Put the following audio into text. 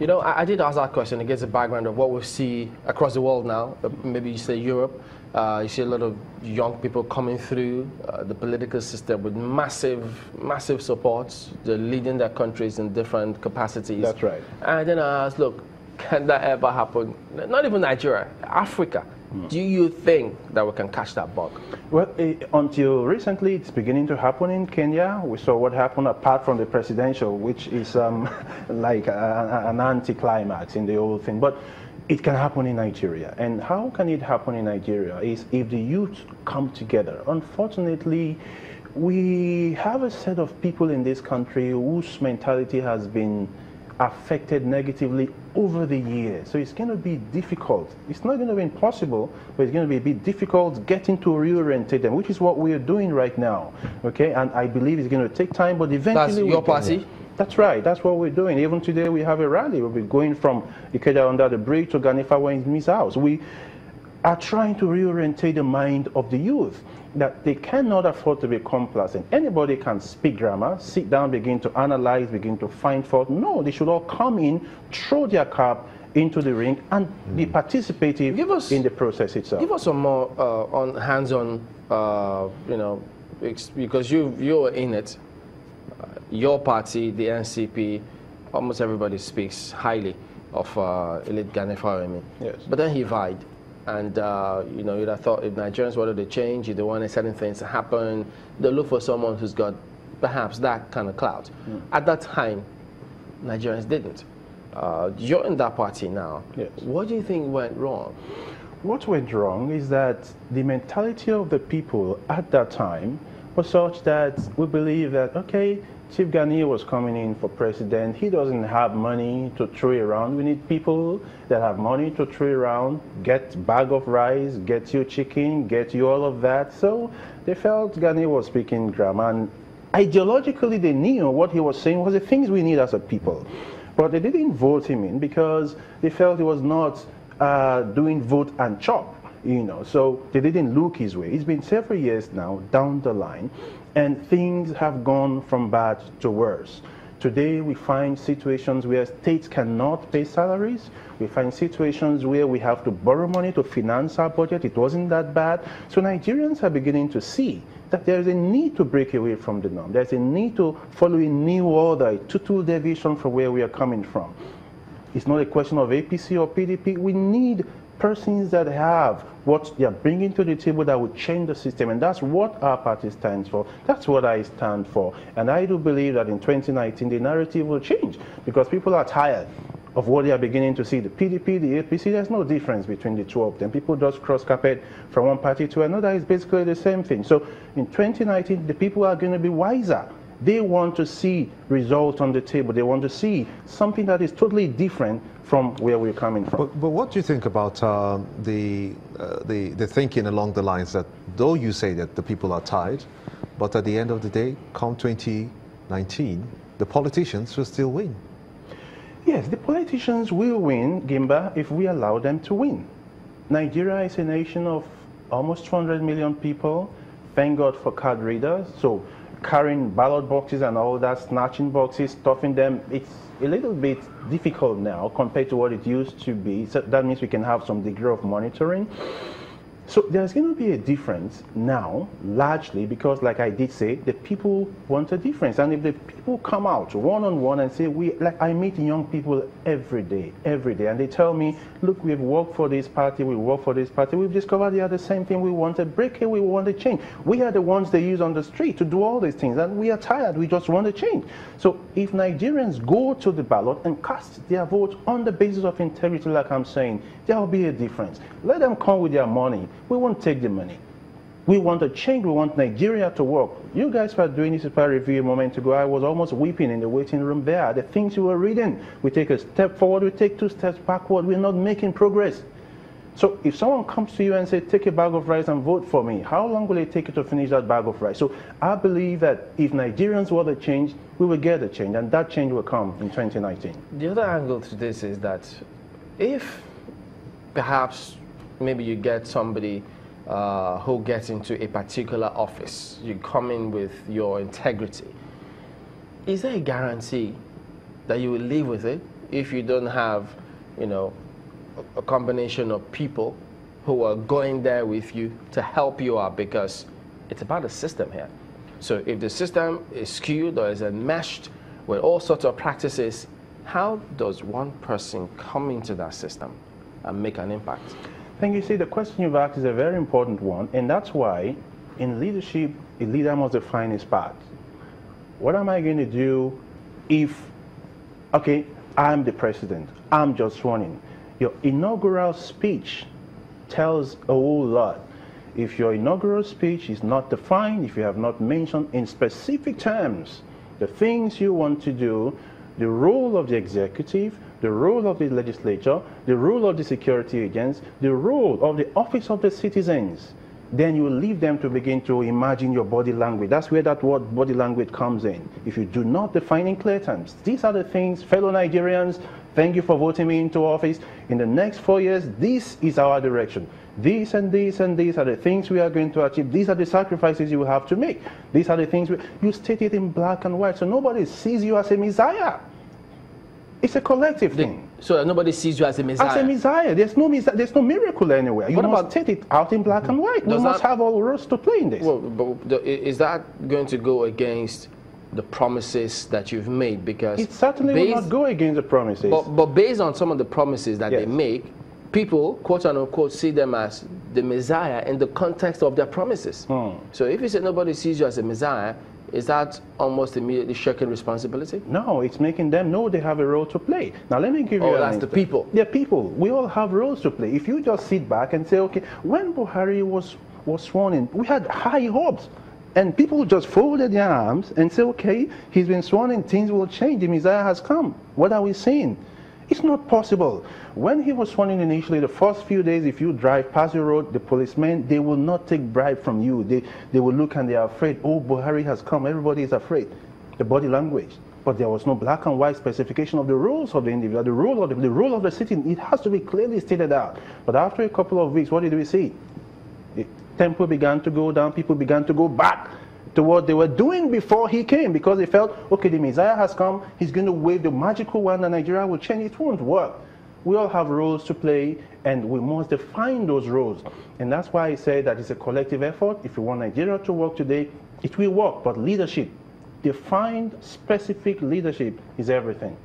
You know, I did ask that question against the background of what we see across the world now. Maybe you say Europe. You see a lot of young people coming through the political system with massive support. They're leading their countries in different capacities. That's right. And then I asked, look, can that ever happen? Not even Nigeria, Africa. Do you think that we can catch that bug? Well, until recently, it's beginning to happen in Kenya. We saw what happened apart from the presidential, which is like an anticlimax in the whole thing. But it can happen in Nigeria. And how can it happen in Nigeria is if the youth come together. Unfortunately, we have a set of people in this country whose mentality has been affected negatively over the years. So it's going to be difficult. It's not going to be impossible, but it's going to be a bit difficult getting to reorientate them, which is what we are doing right now. Okay, and I believe it's going to take time, but eventually. That's your party? That's right. That's what we're doing. Even today, we have a rally. We'll be going from Ikeda under the bridge to Ganifawa in his house. We are trying to reorientate the mind of the youth, that they cannot afford to be complacent. Anybody can speak grammar, sit down, begin to analyze, begin to find fault. No, they should all come in, throw their cap into the ring, and be participative in the process itself. Give us some more on hands-on, you know, because you're in it. Your party, the NCP, almost everybody speaks highly of Elite Gani Fawehinmi. Yes. But then he vied. And, you know, you'd have thought if Nigerians wanted to change, if they wanted certain things to happen, they'll look for someone who's got perhaps that kind of clout. At that time, Nigerians didn't. You're in that party now. Yes. What do you think went wrong? What went wrong is that the mentality of the people at that time was such that we believe that, okay, Chief Gani was coming in for president. He doesn't have money to throw around. We need people that have money to throw around, get bag of rice, get you chicken, get you all of that. So they felt Gani was speaking grammar. And ideologically, they knew what he was saying was the things we need as a people. But they didn't vote him in because they felt he was not doing vote and chop. You know, so they didn't look his way. It's been several years now down the line, and things have gone from bad to worse. Today we find situations where states cannot pay salaries. We find situations where we have to borrow money to finance our budget. It wasn't that bad. So Nigerians are beginning to see that there's a need to break away from the norm. There's a need to follow a new order, a total deviation from where we are coming from. It's not a question of APC or PDP. We need persons that have what they are bringing to the table that will change the system, and that's what our party stands for. That's what I stand for, and I do believe that in 2019 the narrative will change because people are tired of what they are beginning to see. The PDP, the APC, there's no difference between the two of them. People just cross carpet from one party to another. It's basically the same thing. So in 2019 the people are going to be wiser. They want to see results on the table. They want to see something that is totally different from where we're coming from. But what do you think about the thinking along the lines that though you say that the people are tired, but at the end of the day, come 2019, the politicians will still win? Yes, the politicians will win, Gimba, if we allow them to win. Nigeria is a nation of almost 200 million people. Thank God for card readers. So carrying ballot boxes and all that, snatching boxes, stuffing them, it's a little bit difficult now compared to what it used to be. So that means we can have some degree of monitoring. So there's going to be a difference now, largely because, like I did say, the people want a difference. And if the people come out one-on-one and say, like I meet young people every day, and they tell me, look, we've worked for this party, we work for this party, we've discovered they are the same thing, we want a breakaway, we want a change. We are the ones they use on the street to do all these things, and we are tired, we just want a change. So if Nigerians go to the ballot and cast their vote on the basis of integrity, like I'm saying, there will be a difference. Let them come with their money. We won't take the money. We want a change. We want Nigeria to work. You guys were doing this review a moment ago. I was almost weeping in the waiting room there. The things you were reading, we take a step forward, we take 2 steps backward. We're not making progress. So if someone comes to you and says, take a bag of rice and vote for me, how long will it take you to finish that bag of rice? So I believe that if Nigerians want a change, we will get a change, and that change will come in 2019. The other angle to this is that if perhaps maybe you get somebody who gets into a particular office, you come in with your integrity, is there a guarantee that you will live with it? if you don't have, you know, a combination of people who are going there with you to help you out, because it's about the system here. So if the system is skewed or is enmeshed with all sorts of practices, how does one person come into that system and make an impact? Thank you. See, the question you've asked is a very important one, and that's why in leadership, a leader must define his path. What am I going to do if, okay, I'm the president, I'm just sworn in. Your inaugural speech tells a whole lot. If your inaugural speech is not defined, if you have not mentioned in specific terms the things you want to do, the role of the executive, the role of the legislature, the role of the security agents, the role of the office of the citizens, then you will leave them to begin to imagine your body language. That's where that word body language comes in. If you do not define in clear terms, these are the things, fellow Nigerians, thank you for voting me into office. In the next 4 years, this is our direction. These and these and these are the things we are going to achieve. These are the sacrifices you will have to make. These are the things you state it in black and white, so nobody sees you as a messiah. It's a collective thing. So nobody sees you as a messiah? As a messiah. There's no miracle anywhere. You must state it out in black and white. We must have all roles to play in this. Well, but is that going to go against the promises that you've made? Because it certainly will not go against the promises. But based on some of the promises that they make, people, quote unquote, see them as the messiah in the context of their promises. So if you say nobody sees you as a messiah, is that almost immediately shirking responsibility? No, it's making them know they have a role to play. Now let me give you that's the people. Yeah, people. We all have roles to play. If you just sit back and say, okay, when Buhari was sworn in, we had high hopes. And people just folded their arms and say, okay, he's been sworn in, things will change, the Messiah has come. What are we seeing? It's not possible. When he was sworn in initially, the first few days, if you drive past the road, the policemen, they will not take bribe from you. They will look and they are afraid. Oh, Buhari has come. Everybody is afraid. The body language. But there was no black and white specification of the rules of the individual, the rule of the city. It has to be clearly stated out. But after a couple of weeks, what did we see? The tempo began to go down. People began to go back to what they were doing before he came, because they felt, okay, the Messiah has come, he's going to wave the magical wand and Nigeria will change. It won't work. We all have roles to play, and we must define those roles. And that's why I say that it's a collective effort. If you want Nigeria to work today, it will work, but leadership, defined, specific leadership is everything.